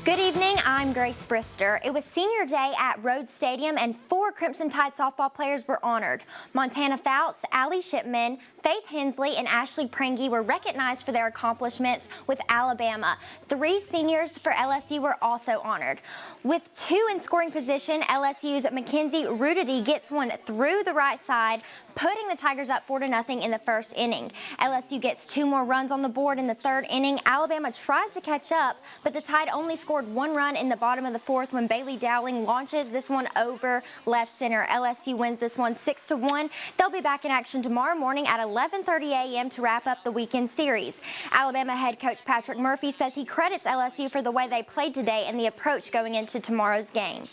Good evening, I'm Grace Brister. It was senior day at Rhodes Stadium and 4 Crimson Tide softball players were honored. Montana Fouts, Allie Shipman, Faith Hensley, and Ashley Prange were recognized for their accomplishments with Alabama. 3 seniors for LSU were also honored. With 2 in scoring position, LSU's Mackenzie Rudity gets one through the right side, putting the Tigers up 4-0 in the first inning. LSU gets 2 more runs on the board in the 3rd inning. Alabama tries to catch up, but the Tide only scored 1 run in the bottom of the 4th when Bailey Dowling launches this one over left center. LSU wins this one 6-1. They'll be back in action tomorrow morning at 11:30 a.m. to wrap up the weekend series. Alabama head coach Patrick Murphy says he credits LSU for the way they played today and the approach going into tomorrow's game.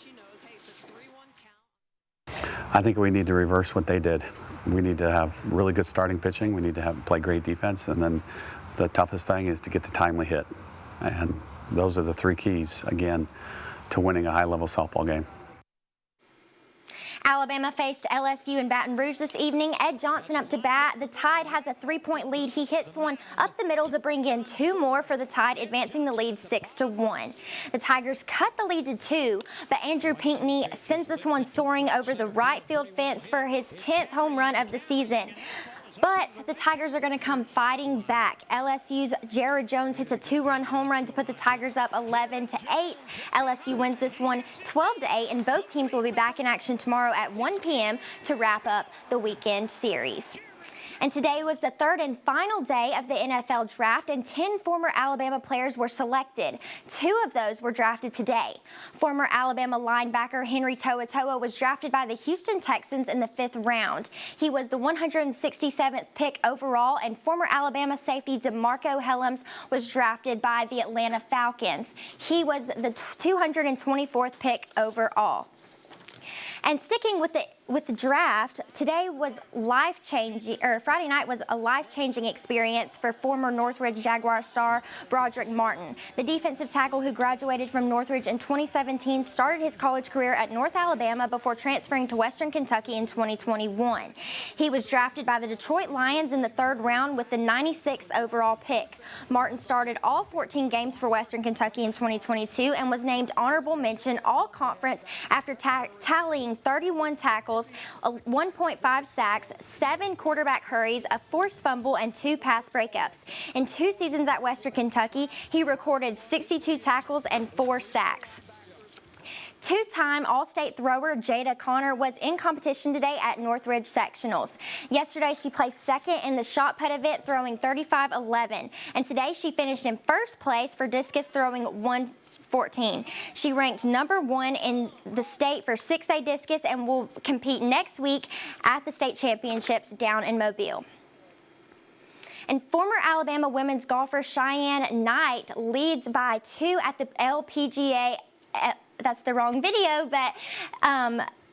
I think we need to reverse what they did. We need to have really good starting pitching. We need to play great defense, and then the toughest thing is to get the timely hit. And those are the 3 keys, again, to winning a high-level softball game. Alabama faced LSU in Baton Rouge this evening. Ed Johnson up to bat. The Tide has a 3-point lead. He hits one up the middle to bring in 2 more for the Tide, advancing the lead 6-1. The Tigers cut the lead to 2, but Andrew Pinckney sends this one soaring over the right field fence for his 10th home run of the season. But the Tigers are going to come fighting back. LSU's Jared Jones hits a 2-run home run to put the Tigers up 11-8. LSU wins this one 12-8, and both teams will be back in action tomorrow at 1 p.m. to wrap up the weekend series. And today was the 3rd and final day of the NFL draft, and 10 former Alabama players were selected. 2 of those were drafted today. Former Alabama linebacker Henry To'oTo'o was drafted by the Houston Texans in the 5th round. He was the 167th pick overall, and former Alabama safety DeMarco Hellams was drafted by the Atlanta Falcons. He was the 224th pick overall. And sticking with the draft, today was Friday night was a life-changing experience for former Northridge Jaguar star Broderick Martin. The defensive tackle who graduated from Northridge in 2017 started his college career at North Alabama before transferring to Western Kentucky in 2021. He was drafted by the Detroit Lions in the 3rd round with the 96th overall pick. Martin started all 14 games for Western Kentucky in 2022 and was named honorable mention all-conference after tallying 31 tackles, 1.5 sacks, 7 quarterback hurries, a forced fumble, and 2 pass breakups. In 2 seasons at Western Kentucky, he recorded 62 tackles and 4 sacks. 2-time All-State thrower Jada Connor was in competition today at Northridge Sectionals. Yesterday, she placed 2nd in the shot put event, throwing 35-11. And today, she finished in 1st place for discus, throwing 114. She ranked number 1 in the state for 6A discus and will compete next week at the state championships down in Mobile. And former Alabama women's golfer Cheyenne Knight leads by 2 at the LPGA. That's the wrong video, but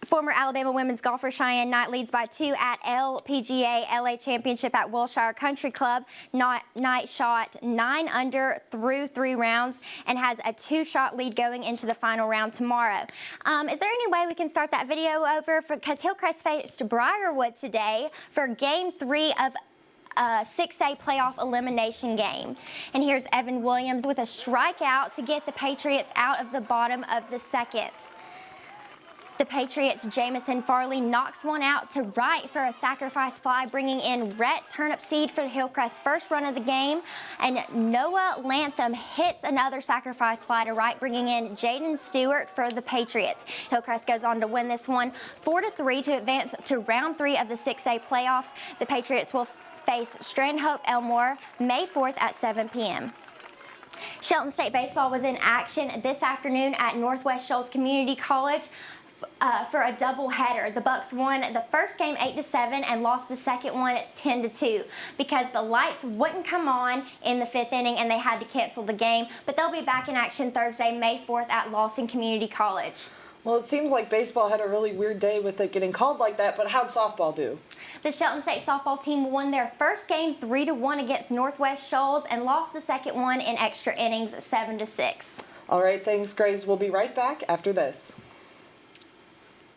former Alabama women's golfer Cheyenne Knight leads by 2 at LPGA LA Championship at Wilshire Country Club. Knight shot 9 under through 3 rounds and has a 2-shot lead going into the final round tomorrow. Is there any way we can start that video over? Because Hillcrest faced Briarwood today for Game 3 of 6A playoff elimination game. And here's Evan Williams with a strikeout to get the Patriots out of the bottom of the 2nd. The Patriots' Jamison Farley knocks one out to right for a sacrifice fly, bringing in Rhett Turnipseed for the Hillcrest first run of the game. And Noah Lantham hits another sacrifice fly to right, bringing in Jaden Stewart for the Patriots. Hillcrest goes on to win this one 4-3 to advance to round 3 of the 6A playoffs. The Patriots will face Strandhope Elmore May 4th at 7 p.m. Shelton State baseball was in action this afternoon at Northwest Shoals Community College for a doubleheader. The Bucks won the first game 8-7 and lost the second one 10-2 because the lights wouldn't come on in the 5th inning and they had to cancel the game. But they'll be back in action Thursday, May 4th at Lawson Community College. Well, it seems like baseball had a really weird day with it getting called like that, but how'd softball do? The Shelton State softball team won their first game 3-1 against Northwest Shoals and lost the second one in extra innings 7-6. All right, thanks, Grace. We'll be right back after this.